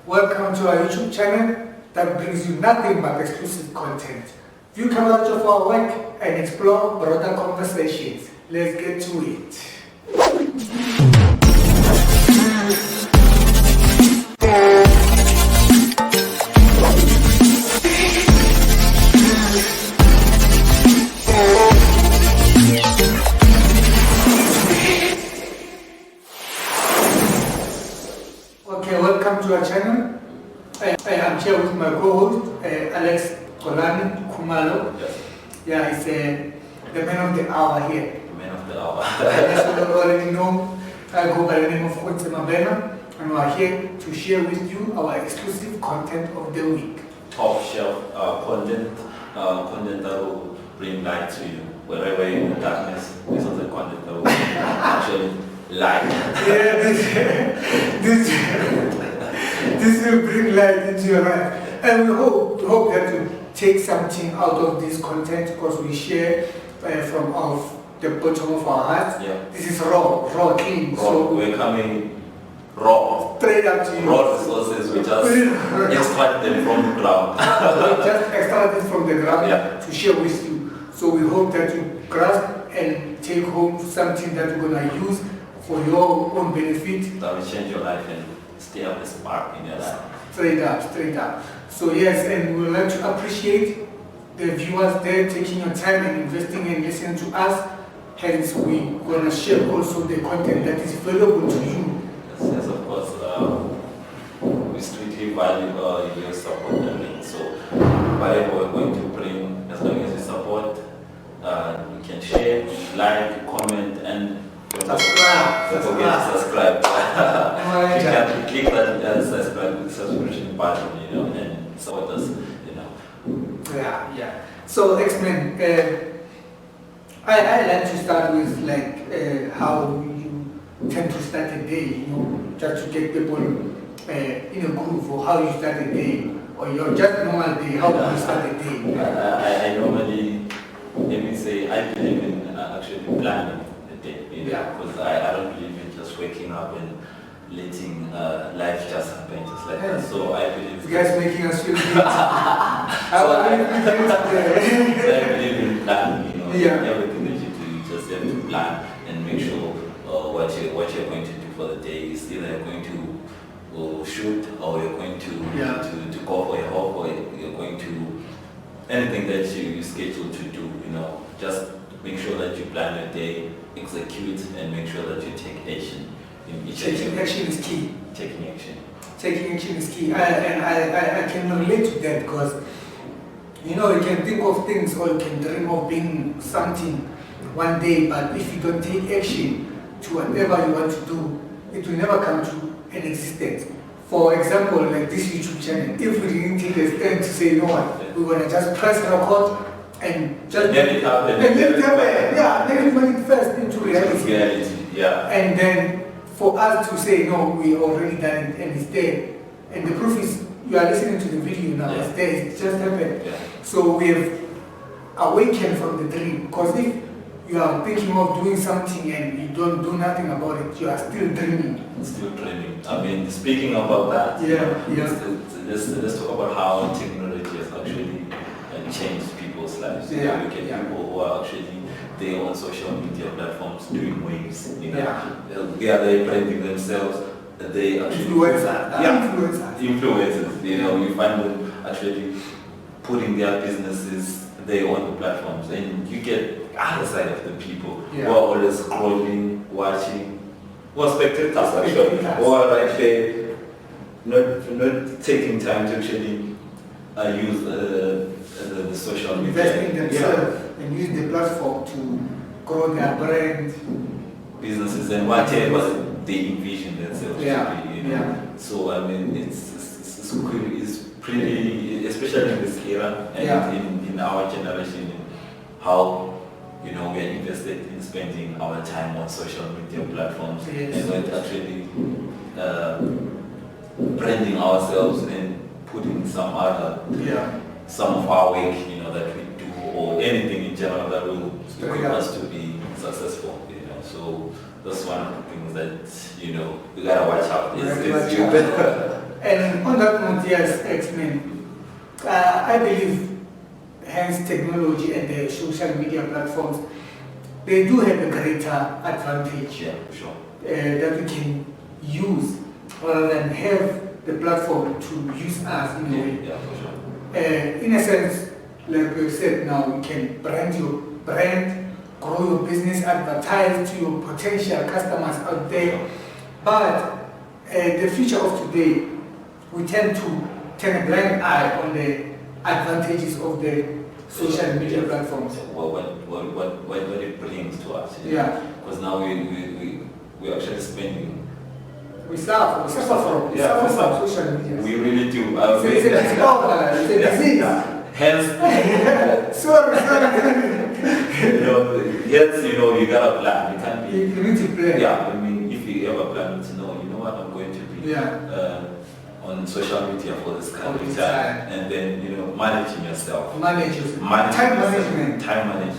Welcome to our YouTube channel that brings you nothing but exclusive content. View coverage of our work and explore broader conversations. Let's get to it. Okay, welcome to our channel. I'm here with my co-host, Alex Kumalo. Yes. Yeah, he's the man of the hour here. The man of the hour. As you already know, I go by the name of Kotse Mabena, and we are here to share with you our exclusive content of the week. Top shelf content that will bring light to you. Wherever you're in the darkness, this is the content that will actually light. Yeah, this will bring light into your life. And we hope that you take something out of this content because we share from the bottom of our hearts. Yeah. This is raw, clean. So we're coming raw. Straight up to you. Raw resources, we just extract them from the ground. We just extract it from the ground to share with you. So we hope that you grasp and take home something that you're going to use for your own benefit. That will change your life and stay up the spark in your life. Straight up. So yes, and we would like to appreciate the viewers there taking your time and investing and listening to us. Hence, we're going to share also the content that is valuable to you. Yes, of course. We strictly value your support. So whatever we're going to bring, as long as you support, you can share, like, comment, and Subscribe. Don't forget to subscribe. You can click that subscription button, and support us, Yeah. So X-Men, I like to start with how you tend to start a day, just to get people in a groove for how you start a day, or your just normal day, how do you start a day? I normally, let me say, I believe in actually planning the day, because I don't believe in just waking up and letting life just happen just like that. So I believe. You guys making us feel good. I believe in planning, everything that you do, you just have to plan and make sure what you're going to do for the day is either you're going to shoot or you're going to go for a walk or you're going to anything that you schedule to do, just make sure that you plan your day, execute, and make sure that you take action. Taking action is key. Taking action. Taking action is key. I can relate to that because, you can think of things or you can dream of being something one day, but if you don't take action to whatever you want to do, it will never come to an existence. For example, like this YouTube channel, if we didn't take a stand to say, we're going to just press record and just... Let it happen. Let it manifest into reality. And then for us to say, no, we already done it and it's there. And the proof is, you are listening to the video now, it's there, it just happened. So we have awakened from the dream. Because if you are thinking of doing something and you don't do nothing about it, you are still dreaming. Still dreaming. I mean, speaking about that, let's talk about how technology has actually changed people's lives. You look at people who are actually there on social media platforms doing waves. They're branding themselves. They actually influencers. You find them actually putting their businesses there on the platforms, and you get the other side of the people who are always scrolling, watching, who are spectators actually, who are right there, not taking time to actually use the social media. Invest in themselves and use the platform to grow their brand, businesses, and whatever they envision themselves to be. So I mean, it's pretty, especially in this era and in our generation, how we're invested in spending our time on social media platforms and not actually branding ourselves and putting some of our work that we do or anything in general that will equip us to be successful. So that's one of the things that we gotta watch out. And on that note, yes, X-Men, I believe, hence technology and the social media platforms, they do have a greater advantage that we can use rather than have the platform to use us in a way. Yeah, for sure. In a sense, like we've said now, we can brand your brand, grow your business, advertise to your potential customers out there. But the future of today, we tend to turn a blind eye on the advantages of the social media platforms. Well, what it brings to us. Yeah. Because now we're actually spending. We suffer from social media. We really do. It's a disease. Hence, sorry. You gotta plan. You can't be. You need to plan. Yeah, I mean, if you ever plan to know, you know what, I'm going to be on social media for this kind of time, and then managing yourself. Time management.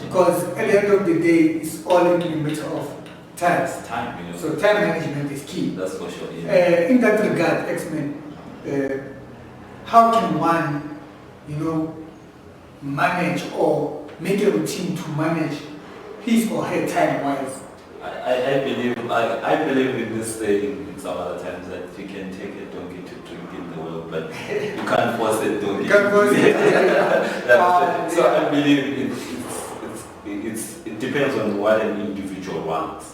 Because at the end of the day, it's all in the matter of time. Time, So time management is key. That's for sure. In that regard, X-Men, how can one, manage or make a routine to manage his or her time wise? I believe in this saying some other times that you can take a donkey to drink in the world, but you can't force a donkey. So I believe it depends on what an individual wants.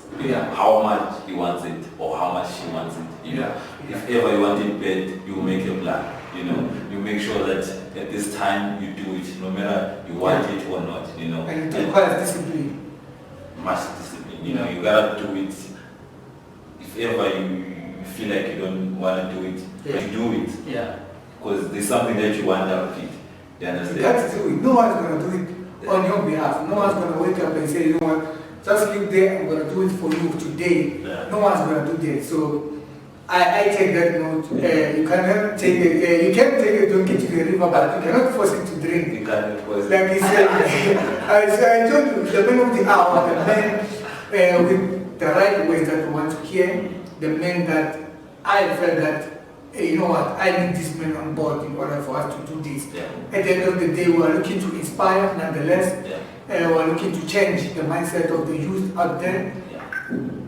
How much he wants it or how much she wants it. If ever you want it bad, you make a plan. You make sure that at this time you do it, no matter you want it or not. And it requires discipline. Much discipline. You gotta do it. If ever you feel like you don't want to do it, you do it. Because there's something that you want out of it. You understand? You got to do it. No one's going to do it on your behalf. No one's going to wake up and say, you know what, just live there, I'm going to do it for you today. No one's going to do that. So I take that note. You cannot take you can take a donkey to the river, but you cannot force it to drink. You cannot force it. Like he said, I told you, the man of the hour, the man with the right words that we want to hear, the man that I felt that, you know what, I need this man on board in order for us to do this. At the end of the day, we are looking to inspire nonetheless. We are looking to change the mindset of the youth out there.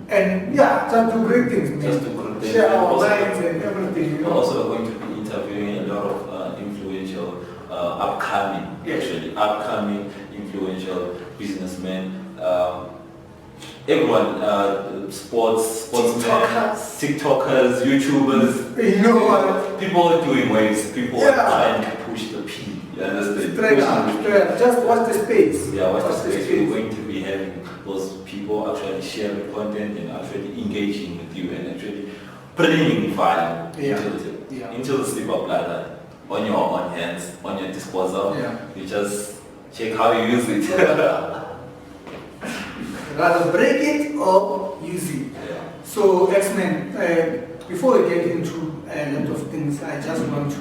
And just do great things, man. Just do great things. Share our minds and everything. We're also going to be interviewing a lot of influential, upcoming influential businessmen. Everyone, sportsmen, TikTokers, YouTubers. You know what? People are doing waves. People are trying to push the P. You understand? Straight. Just watch the space. Watch the space. We're going to be having those people actually sharing content and actually engaging with you and actually bringing fire into the sleeper bladder on your own hands, on your disposal. You just check how you use it. Rather break it or use it. So X-Men, before we get into a lot of things, I just want to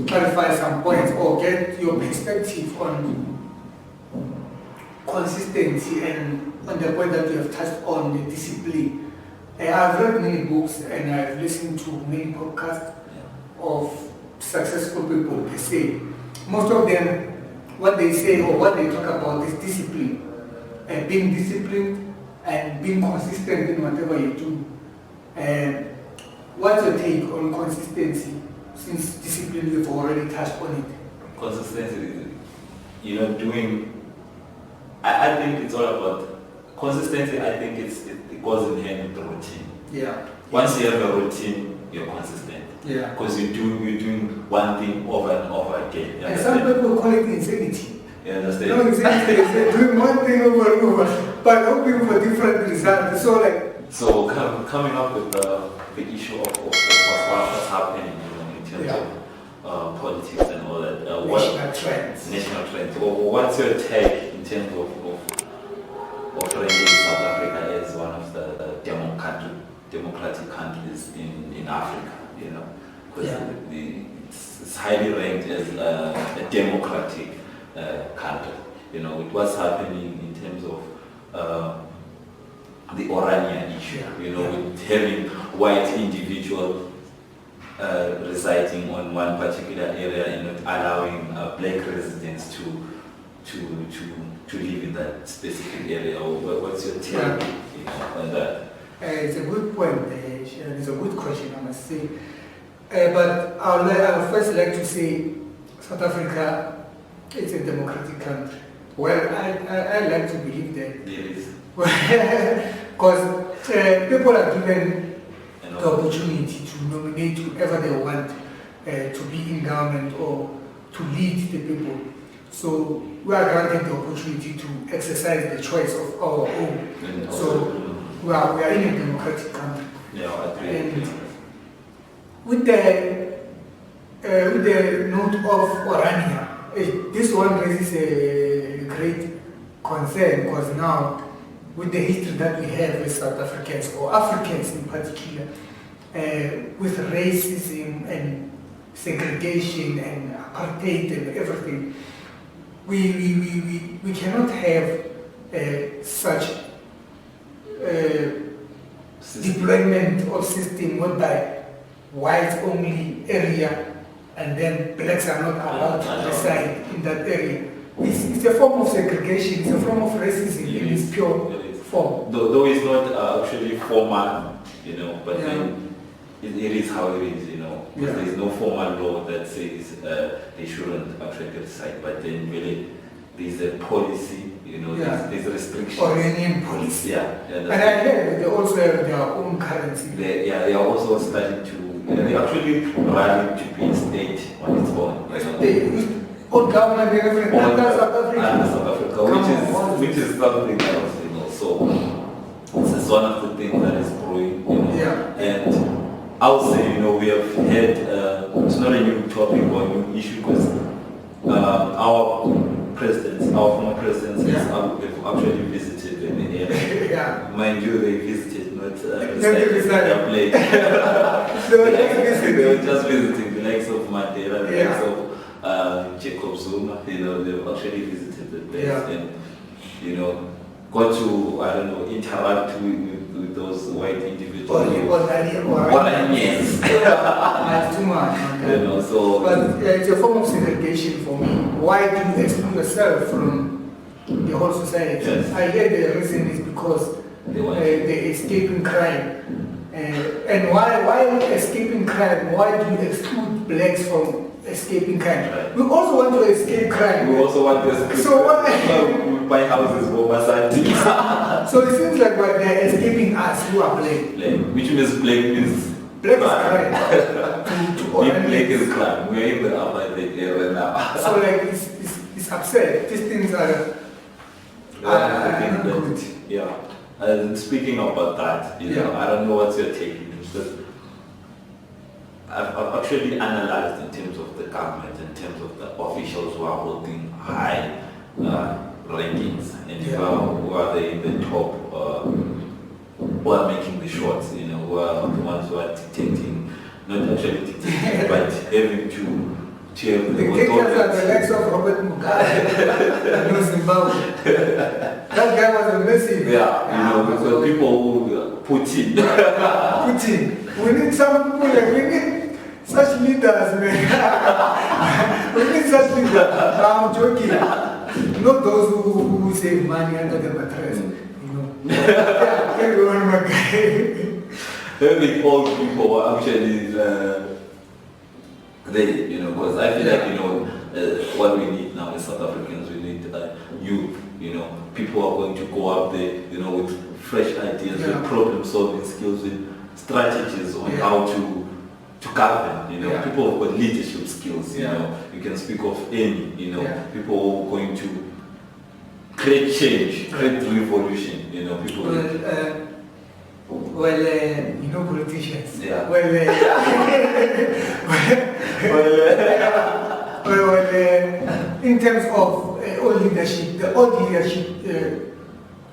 clarify some points or get your perspective on consistency and on the point that you have touched on, the discipline. I've read many books and I've listened to many podcasts of successful people per se. Most of them, what they say or what they talk about is discipline. Being disciplined and being consistent in whatever you do. What's your take on consistency? Since discipline, you've already touched on it. Consistency, doing. I think it's all about consistency. I think it goes in hand with the routine. Once you have a routine, you're consistent. Because you're doing one thing over and over again. And some people call it insanity. You understand? No, exactly. They're doing one thing over and over, but hoping for different results. So coming up with the issue of what's happening in terms of politics and all that. National trends. What's your take in terms of ranking South Africa as one of the democratic countries in Africa? Because it's highly ranked as a democratic country, with what's happening in terms of the Orania issue, with having white individuals residing on one particular area and not allowing black residents to live in that specific area? Or what's your take on that? It's a good point, Sharon. It's a good question, I must say. But I'll first like to say South Africa is a democratic country. Well, I like to believe that. It is. Because people are given the opportunity to nominate whoever they want to be in government or to lead the people. So we are granted the opportunity to exercise the choice of our own. So we are in a democratic country. Yeah, I agree. And with the note of Orania, this one raises a great concern because now, with the history that we have with South Africans, or Africans in particular, with racism and segregation and apartheid and everything, we cannot have such deployment of system whereby whites only area and then blacks are not allowed to reside in that area. It's a form of segregation, it's a form of racism in its pure form. Though it's not actually formal, but then it is how it is, because there is no formal law that says they shouldn't actually reside, but then really there's a policy, there's restrictions. Oranian policy. And I heard they also have their own currency. They are also starting to, they actually rally to be a state on its own. Own government and everything under South Africa, which is something else, so this is one of the things that is growing, and I would say, we have had, it's not a new topic or new issue because our former presidents have actually visited the area. Mind you, they visited, not their place. They were just visiting the likes of Mandela, the likes of Jacob Zuma, they've actually visited the place and, got to, interact with those white individuals. Yes. That's too much. So. But it's a form of segregation for me. Why do you exclude yourself from the whole society? Yes. I hear the reason is because they're escaping crime. And why escaping crime? Why do you exclude blacks from escaping crime? Right. We also want to escape crime. We also want to escape crime. We buy houses for Masadi. So it seems like they're escaping us who are black. Which means black means black crime. Black is crime. We're in the apartheid area now. So it's upset. These things are not good. Yeah. And speaking about that, I don't know what's your take on this, but I've actually analyzed in terms of the government, in terms of the officials who are holding high rankings and who are they in the top, who are making the shots, who are the ones who are dictating, not actually dictating, but having to have the dictators are the likes of Robert Mugabe in Zimbabwe. That guy was a messy. Because people who Putin. Putin. We need some people we need such leaders, man. We need such leaders. I'm joking. Not those who save money under the mattress. Everyone, my guy. Having old people actually, because I feel like, what we need now as South Africans, we need youth, people are going to go up there, with fresh ideas, with problem-solving skills, with strategies on how to govern, people who have got leadership skills, you can speak of any, people who are going to create change, create revolution, people. Politicians. In terms of old leadership, the old leadership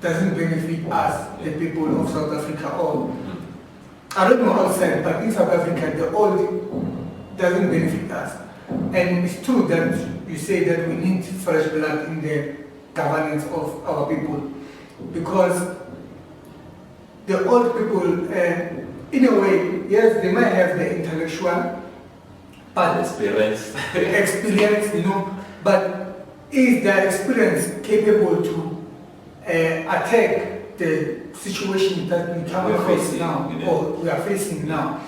doesn't benefit us, the people of South Africa, or I don't know outside, but in South Africa, the old doesn't benefit us. And it's true that you say that we need fresh blood in the governance of our people, because the old people in a way, yes, they might have the intellectual, but experience, but is their experience capable to attack the situation that we come across now, or we are facing now,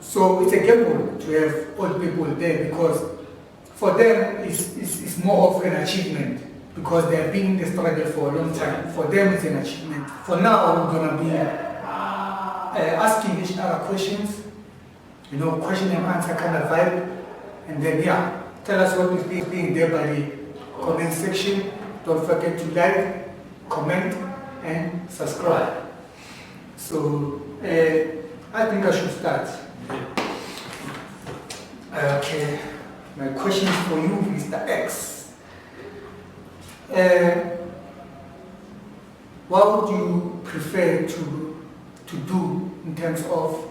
So it's a gamble to have old people there, because for them it's more of an achievement, because they have been in the struggle for a long time. For them it's an achievement. For now, we're going to be asking each other questions, question and answer kind of vibe, and then tell us what is being there by the comment section. Don't forget to like, comment, and subscribe. So I think I should start. Okay, my question is for you, Mr. X. What would you prefer to do in terms of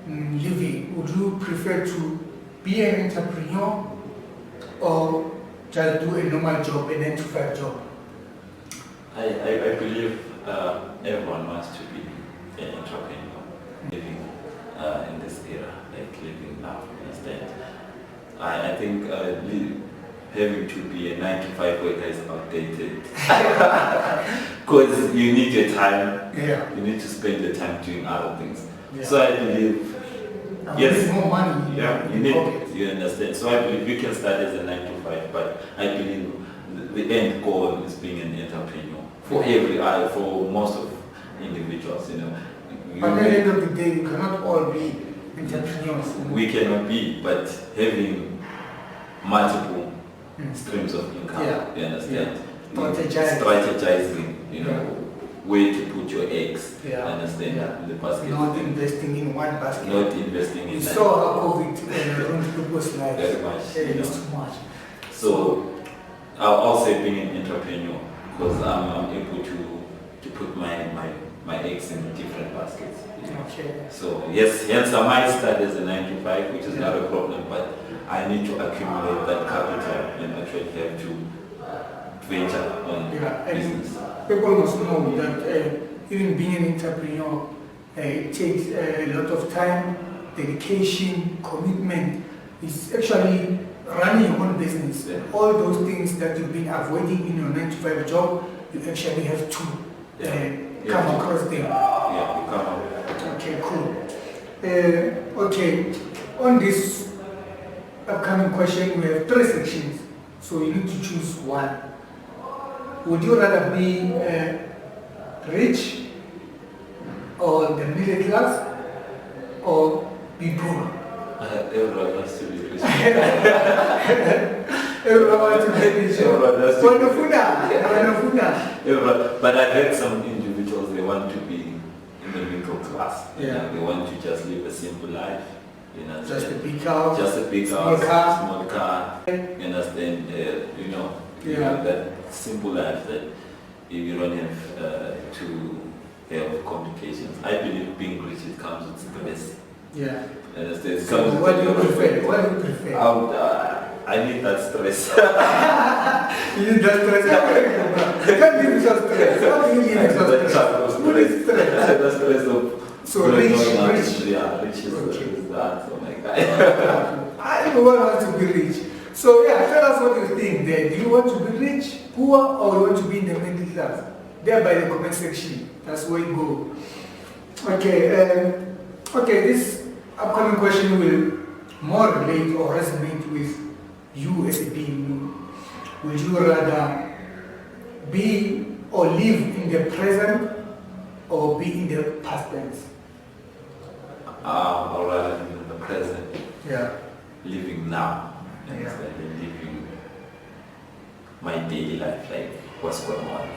living? Would you prefer to be an entrepreneur or just do a normal job, a 9-to-5 job? I believe everyone wants to be an entrepreneur, living in this era, like living now, understand? I think having to be a 9-to-5 worker is outdated. Because you need your time, you need to spend your time doing other things. So I believe, yes, more money. You understand? So I believe you can start as a 9-to-5, but I believe the end goal is being an entrepreneur. For most of individuals, But at the end of the day, we cannot all be entrepreneurs. We cannot be, but having multiple streams of income, you understand? Strategizing, where to put your eggs, understand? In the basket. Not investing in one basket. Not investing in that. We saw how COVID ruined people's lives. Very much. It's too much. So I'll say being an entrepreneur, because I'm able to put my eggs in different baskets. Okay. So yes, hence I might start as a 9-to-5, which is not a problem, but I need to accumulate that capital and actually have to venture on business. People must know that even being an entrepreneur, it takes a lot of time, dedication, commitment. It's actually running your own business. All those things that you've been avoiding in your 9-to-5 job, you actually have to come across them. Yeah, you come up. Okay, cool. Okay, on this upcoming question, we have 3 sections, so you need to choose one. Would you rather be rich, or the middle class, or be poor? Everyone wants to be rich. Everyone wants to be rich. But I've heard some individuals, they want to be in the middle class. They want to just live a simple life. Just a big house. Just a big house, small car. You understand? That simple life that if you don't have to have complications. I believe being rich, it comes with stress. Yeah. Understand? So what do you prefer? What do you prefer? I need that stress. You need that stress? You can't live without stress. What do you need without stress? What is stress? The stress of... So rich. Yeah, rich is that. Oh my God. Everyone wants to be rich. So tell us what you think there. Do you want to be rich, poor, or you want to be in the middle class? There by the comment section. That's where you go. Okay, this upcoming question will more relate or resonate with you as a being. Would you rather be or live in the present or be in the past tense? I'd rather live in the present. Yeah. Living now. Living my daily life, like what's going on.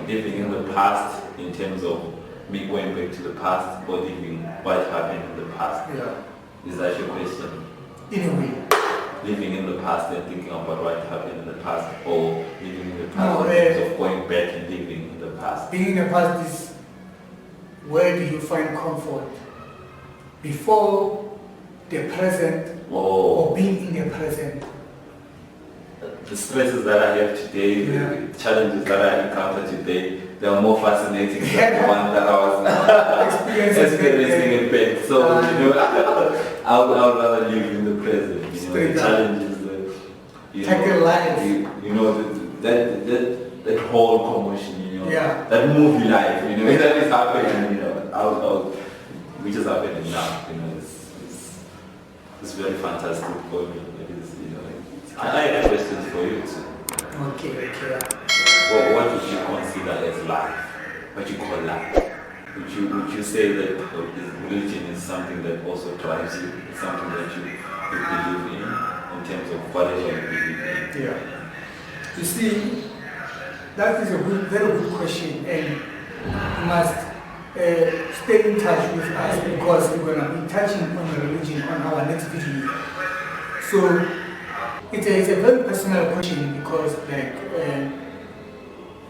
Living in the past in terms of me going back to the past, or living what happened in the past. Yeah. Is that your question? In a way. Living in the past and thinking about what happened in the past, or living in the past in terms of going back and living in the past? Being in the past is where do you find comfort? Before the present or being in the present? The stresses that I have today, the challenges that I encounter today, they are more fascinating than the one that I was experiencing in pain. So, I would rather live in the present. The challenges, that whole commotion, that movie life, that is happening, which is happening now, it's very fantastic for me. I have questions for you too. Okay. Well, what would you consider as life? What you call life? Would you say that religion is something that also drives you? It's something that you believe in terms of whatever you believe in? Yeah. You see, that is a very good question, and you must stay in touch with us because we're going to be touching on the religion on our next video. So it's a very personal question because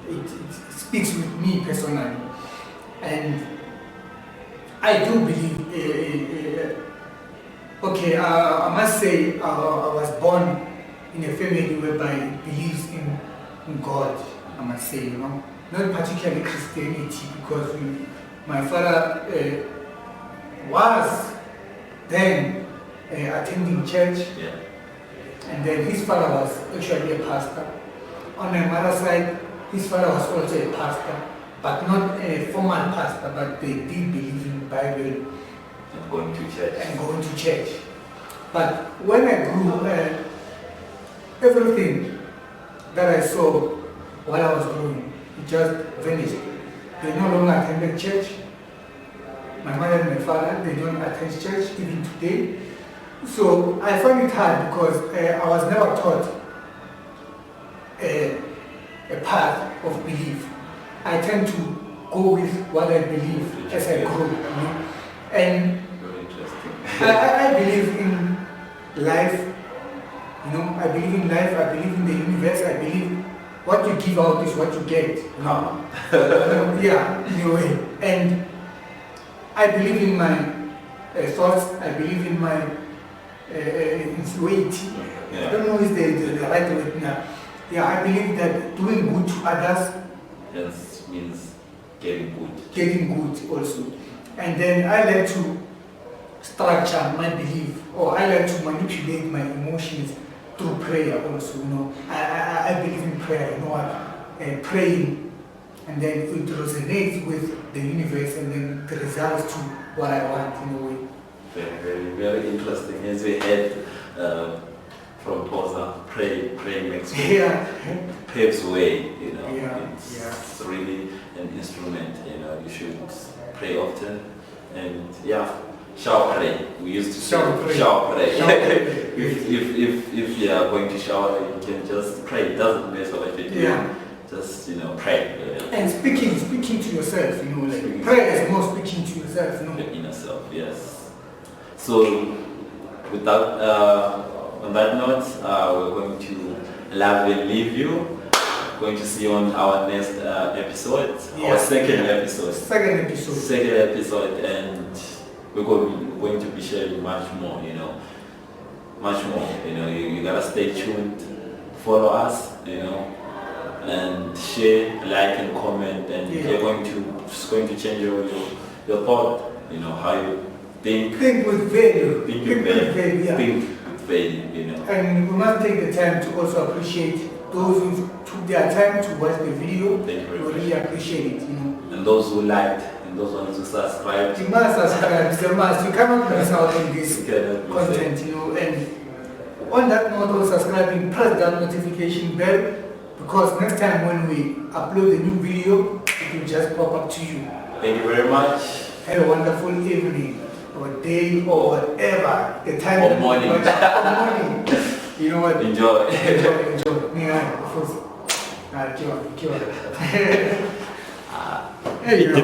it speaks with me personally, and I do believe. I must say I was born in a family whereby it believes in God. I must say, not particularly Christianity, because my father was then attending church. Yeah. And then his father was actually a pastor. On my mother's side, his father was also a pastor, but not a formal pastor, but they did believe in the Bible. And going to church. But when I grew, everything that I saw while I was growing, it just vanished. They no longer attended church. My mother and my father, they don't attend church even today. So I find it hard because I was never taught a path of belief. I tend to go with what I believe as I grow. And very interesting. I believe in life. I believe in life. I believe in the universe. I believe what you give out is what you get. Yeah, in a way. And I believe in my thoughts. I believe in my influence. I don't know if the right word now. Yeah, I believe that doing good to others means getting good. Getting good also. And then I like to structure my belief, or I like to manipulate my emotions through prayer also. I believe in prayer, praying, and then it resonates with the universe, and then it results to what I want in a way. Very, very, very interesting. As we heard from Posa, praying makes way, paves way. It's really an instrument. You should pray often, and shower pray. We used to shower pray. If you are going to shower, you can just pray. It doesn't matter what you do. Just pray. And speaking to yourself. Prayer is more speaking to yourself. The inner self. Yes. So, on that note, we're going to love and leave you. Going to see you on our next episode, our second episode, and we're going to be sharing much more. You gotta stay tuned, follow us, and share, like, and comment, and you're going to change your thought. How you think with value. Think with value. And we must take the time to also appreciate those who took their time to watch the video. We really appreciate it. And those who liked, and those ones who subscribed. You must subscribe. It's a must. You cannot miss out on this content. And on that note of subscribing, press that notification bell, because next time when we upload a new video, it will just pop up to you. Thank you very much. Have a wonderful evening, or day, or whatever the time. Or morning. You know what? Enjoy. Enjoy. Hey, you know.